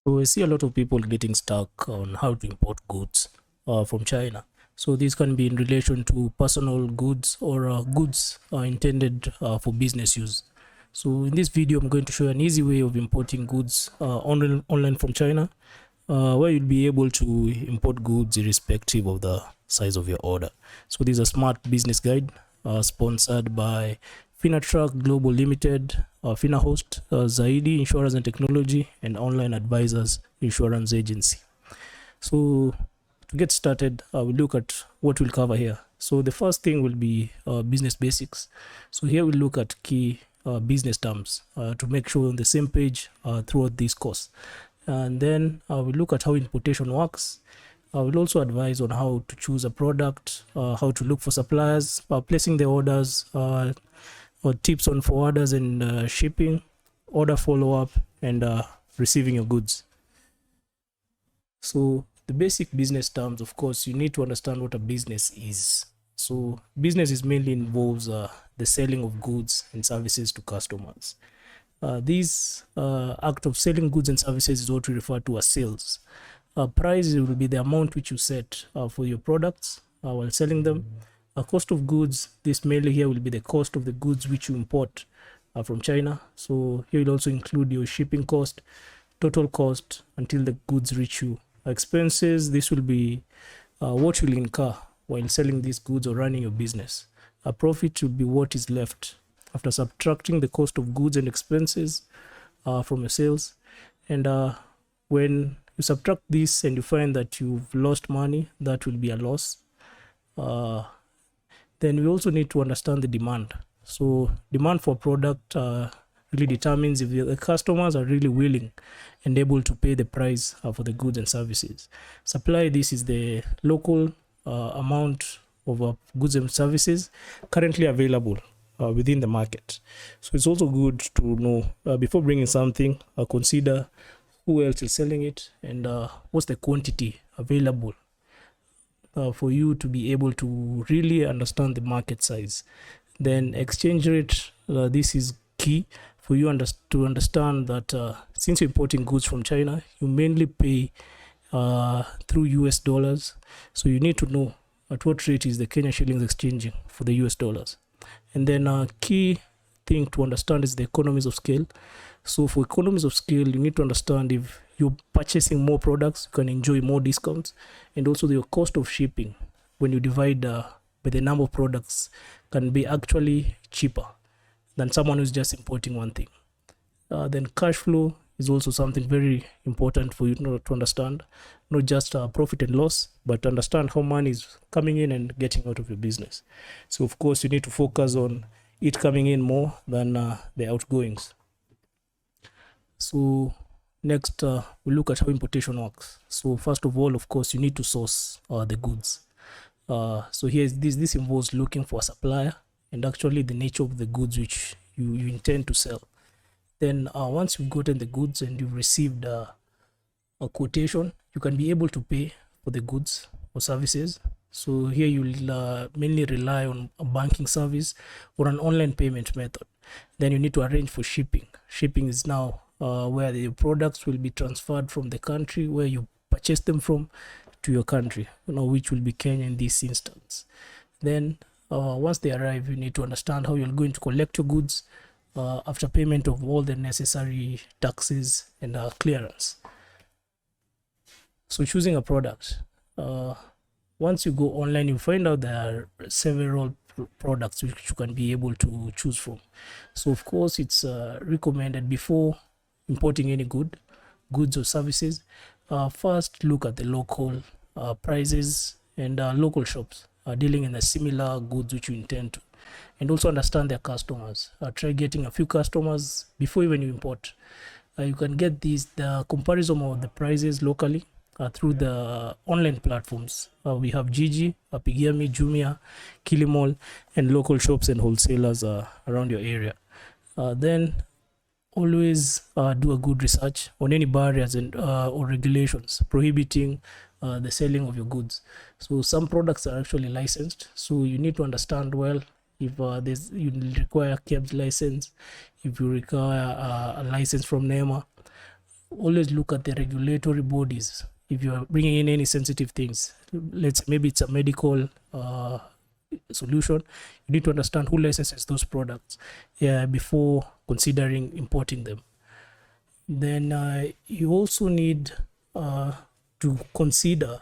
So I see a lot of people getting stuck on how to import goods from China. So this can be in relation to personal goods or goods intended for business use. So in this video, I'm going to show you an easy way of importing goods online from China, where you'll be able to import goods irrespective of the size of your order. So this is a smart business guide sponsored by Finatrack Global Limited, FinaHost, Zaidi Insurance and Technology, and Online Advisors Insurance Agency. So to get started, we'll look at what we'll cover here. So the first thing will be business basics. So here we'll look at key business terms to make sure we're on the same page throughout this course. And then we'll look at how importation works. We'll also advise on how to choose a product, how to look for suppliers, placing the orders, or tips on forwarders and shipping, order follow-up, and receiving your goods. So the basic business terms, of course, you need to understand what a business is. So business is mainly involves the selling of goods and services to customers. This act of selling goods and services is what we refer to as sales. Price will be the amount which you set for your products while selling them. Cost of goods, this mainly here will be the cost of the goods which you import from China. So here will also include your shipping cost, total cost until the goods reach you. Expenses, this will be what you'll incur while selling these goods or running your business. A profit will be what is left after subtracting the cost of goods and expenses from your sales. And when you subtract this and you find that you've lost money, that will be a loss. Then we also need to understand the demand. So demand for product really determines if the customers are really willing and able to pay the price for the goods and services. Supply, this is the local amount of goods and services currently available within the market. So it's also good to know before bringing something, consider who else is selling it and what's the quantity available for you to be able to really understand the market size. Then exchange rate, this is key for you to understand that since you're importing goods from China, you mainly pay through US dollars. So you need to know at what rate is the Kenya shillings exchanging for the US dollars. And then a key thing to understand is the economies of scale. So for economies of scale, you need to understand if you're purchasing more products, you can enjoy more discounts, and also your cost of shipping when you divide by the number of products can be actually cheaper than someone who's just importing one thing. Then cash flow is also something very important for you to understand, not just profit and loss, but understand how money is coming in and getting out of your business. So of course you need to focus on it coming in more than the outgoings. So next we look at how importation works. So first of all, of course, you need to source the goods. So here's this involves looking for a supplier and actually the nature of the goods which you intend to sell. Then once you've gotten the goods and you've received a quotation, you can be able to pay for the goods or services. So here you'll mainly rely on a banking service or an online payment method. Then you need to arrange for shipping. Shipping is now where the products will be transferred from the country where you purchase them from to your country, which will be Kenya in this instance. Then once they arrive, you need to understand how you're going to collect your goods after payment of all the necessary taxes and clearance. So choosing a product. Once you go online, you find out there are several products which you can be able to choose from. So of course, it's recommended before importing any goods or services, first look at the local prices and local shops dealing in the similar goods which you intend to, and also understand their customers. Try getting a few customers before even you import. You can get the comparison of the prices locally through the online platforms. We have Gigi, Pigiami, Jumia, Kilimall, and local shops and wholesalers around your area. Then always do a good research on any barriers and or regulations prohibiting the selling of your goods. So some products are actually licensed, so you need to understand well if you require KEBS license, if you require a license from NEMA, always look at the regulatory bodies. If you're bringing in any sensitive things, let's say maybe it's a medical solution, you need to understand who licenses those products before considering importing them. Then you also need to consider,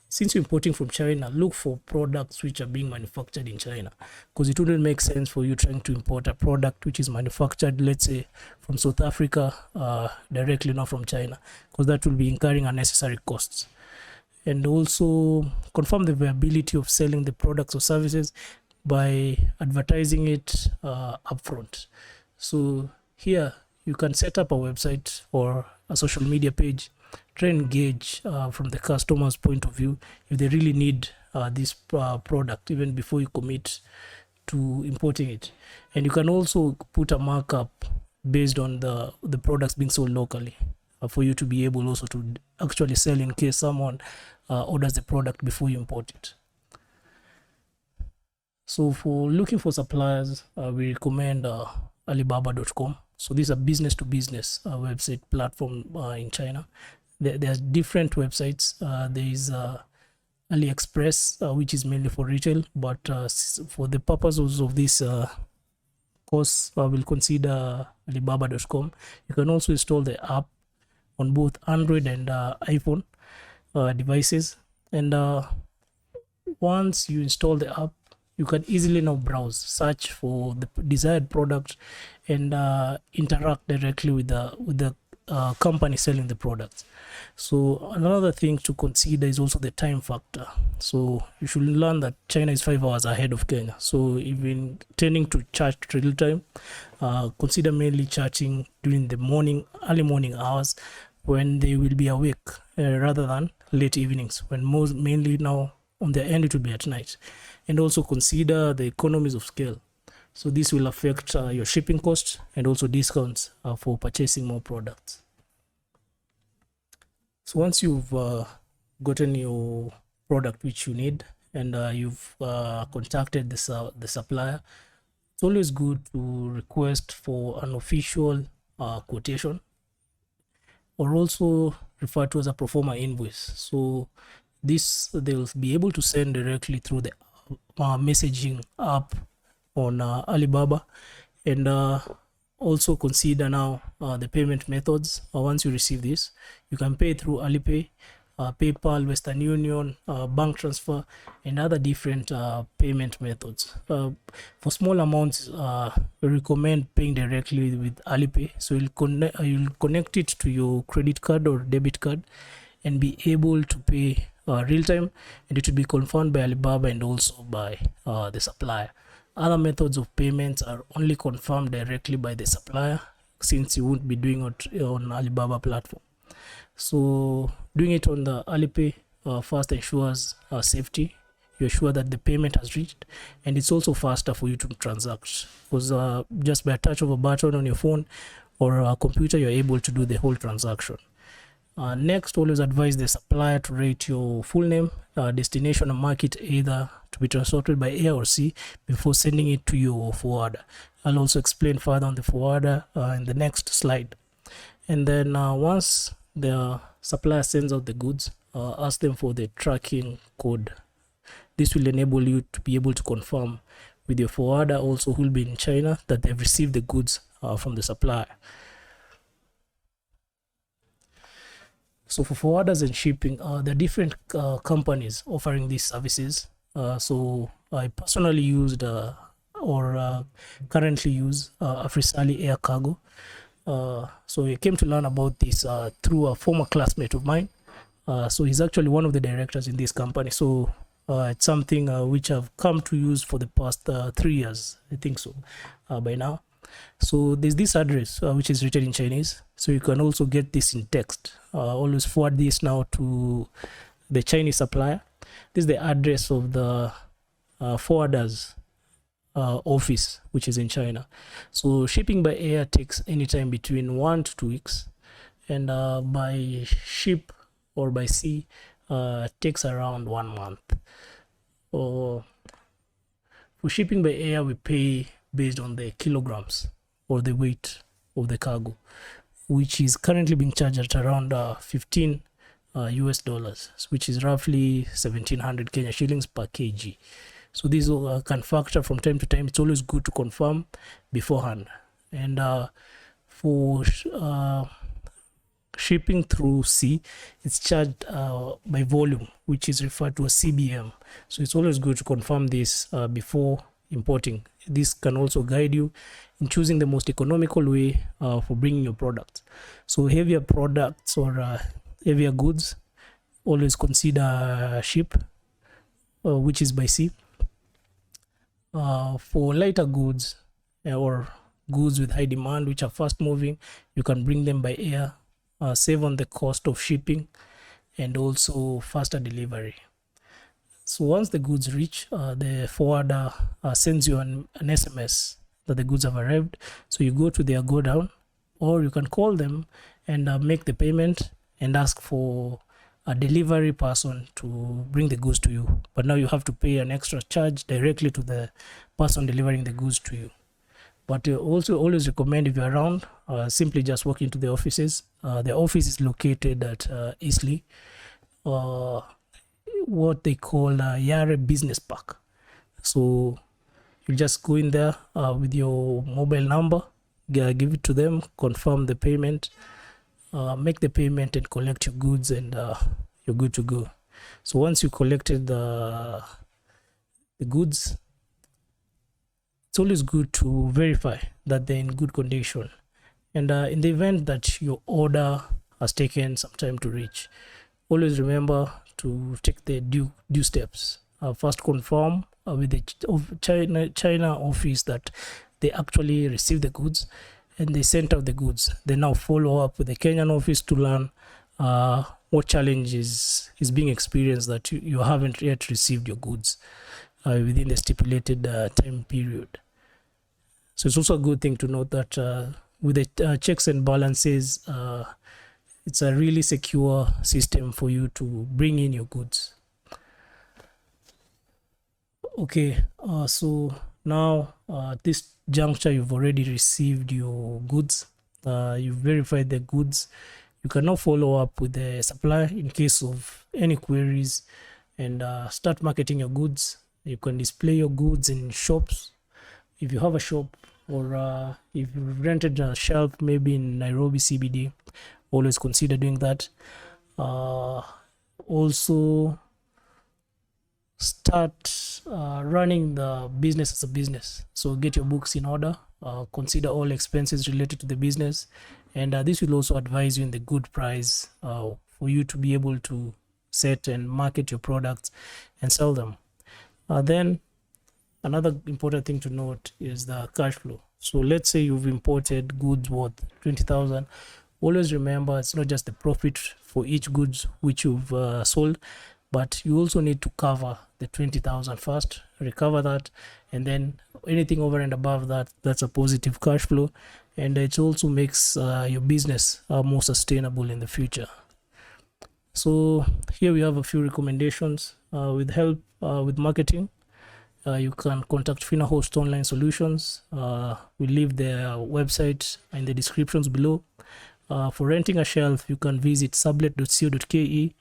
since you're importing from China, look for products which are being manufactured in China, because it wouldn't make sense for you trying to import a product which is manufactured, let's say, from South Africa directly, not from China, because that will be incurring unnecessary costs. And also confirm the viability of selling the products or services by advertising it upfront. So here you can set up a website or a social media page, try and engage from the customer's point of view if they really need this product even before you commit to importing it. And you can also put a markup based on the products being sold locally for you to be able also to actually sell in case someone orders the product before you import it. So for looking for suppliers, we recommend Alibaba.com. So this is a business to business website platform in China. There's different websites. There is AliExpress, which is mainly for retail, but for the purposes of this course, we'll consider Alibaba.com. You can also install the app on both Android and iPhone devices. And once you install the app, you can easily now browse, search for the desired product, and interact directly with the company selling the products. So another thing to consider is also the time factor. So you should learn that China is 5 hours ahead of Kenya. So if you're intending to charge real time, consider mainly charging during the early morning hours when they will be awake, rather than late evenings when mainly now on their end it will be at night. And also consider the economies of scale. So this will affect your shipping costs and also discounts for purchasing more products. So once you've gotten your product which you need and you've contacted the supplier, it's always good to request for an official quotation, or also referred to as a pro forma invoice. So this they'll be able to send directly through the messaging app on Alibaba. And also consider now the payment methods. Once you receive this, you can pay through Alipay, PayPal, Western Union, bank transfer, and other different payment methods. For small amounts, we recommend paying directly with Alipay. So you'll connect it to your credit card or debit card and be able to pay real time, and it will be confirmed by Alibaba and also by the supplier. Other methods of payments are only confirmed directly by the supplier, since you won't be doing it on Alibaba platform. So doing it on the Alipay first ensures safety. You're sure that the payment has reached, and it's also faster for you to transact, because just by a touch of a button on your phone or a computer, you're able to do the whole transaction. Next, always advise the supplier to rate your full name, destination, and mark it either to be transported by air or sea before sending it to your forwarder. I'll also explain further on the forwarder in the next slide. And then once the supplier sends out the goods, ask them for the tracking code. This will enable you to be able to confirm with your forwarder, also who will be in China, that they've received the goods from the supplier. So for forwarders and shipping, there are different companies offering these services. So I personally used or currently use Afrisali Air Cargo. So I came to learn about this through a former classmate of mine. So he's actually one of the directors in this company. So it's something which I've come to use for the past 3 years, I think so, by now. So there's this address which is written in Chinese, so you can also get this in text. Always forward this now to the Chinese supplier. This is the address of the forwarders office, which is in China. So shipping by air takes anytime between 1 to 2 weeks, and by ship or by sea takes around 1 month. Or for shipping by air, we pay based on the kilograms or the weight of the cargo. which is currently being charged at around 15 US dollars, which is roughly 1700 Kenya shillings per kg. So these can factor from time to time. It's always good to confirm beforehand. And for shipping through sea, it's charged by volume, which is referred to as CBM. So it's always good to confirm this before importing. This can also guide you in choosing the most economical way for bringing your products. So heavier products or heavier goods, always consider ship, which is by sea. For lighter goods or goods with high demand, which are fast moving, you can bring them by air, save on the cost of shipping, and also faster delivery. So once the goods reach, the forwarder sends you an SMS that the goods have arrived. So you go to their go down, or you can call them and make the payment and ask for a delivery person to bring the goods to you. But now you have to pay an extra charge directly to the person delivering the goods to you. But also always recommend, if you're around, simply just walk into the offices. The office is located at Eastleigh, what they call Yare Business Park. So you just go in there with your mobile number, give it to them, confirm the payment, make the payment and collect your goods, and you're good to go. So once you collected the goods, it's always good to verify that they're in good condition. And in the event that your order has taken some time to reach, always remember to take the due steps. First, confirm with the China office that they actually received the goods and they sent out the goods. They now follow up with the Kenyan office to learn what challenge is being experienced that you haven't yet received your goods within the stipulated time period. So it's also a good thing to note that with the checks and balances, it's a really secure system for you to bring in your goods. Okay, so now at this juncture, you've already received your goods. You've verified the goods. You can now follow up with the supplier in case of any queries and start marketing your goods. You can display your goods in shops if you have a shop, or if you've rented a shelf maybe in Nairobi CBD. Always consider doing that. Also start running the business as a business. So get your books in order, consider all expenses related to the business, and this will also advise you in the good price for you to be able to set and market your products and sell them. Then another important thing to note is the cash flow. So let's say you've imported goods worth 20,000. Always remember, it's not just the profit for each goods which you've sold, but you also need to cover the 20,000 first, recover that, and then anything over and above that, that's a positive cash flow, and it also makes your business more sustainable in the future. So here we have a few recommendations with help with marketing. You can contact FinaHost Online Solutions. We leave their website in the descriptions below. For renting a shelf, you can visit sublet.co.ke.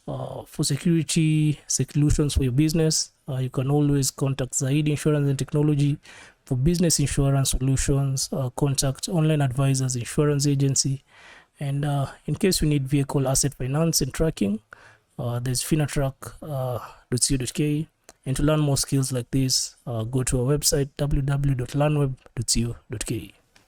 For security solutions for your business, you can always contact Zaid Insurance and Technology. For business insurance solutions, contact Online Advisors Insurance Agency. And in case you need vehicle asset finance and tracking, there's finatrack.co.ke. And to learn more skills like this, go to our website www.learnweb.co.ke.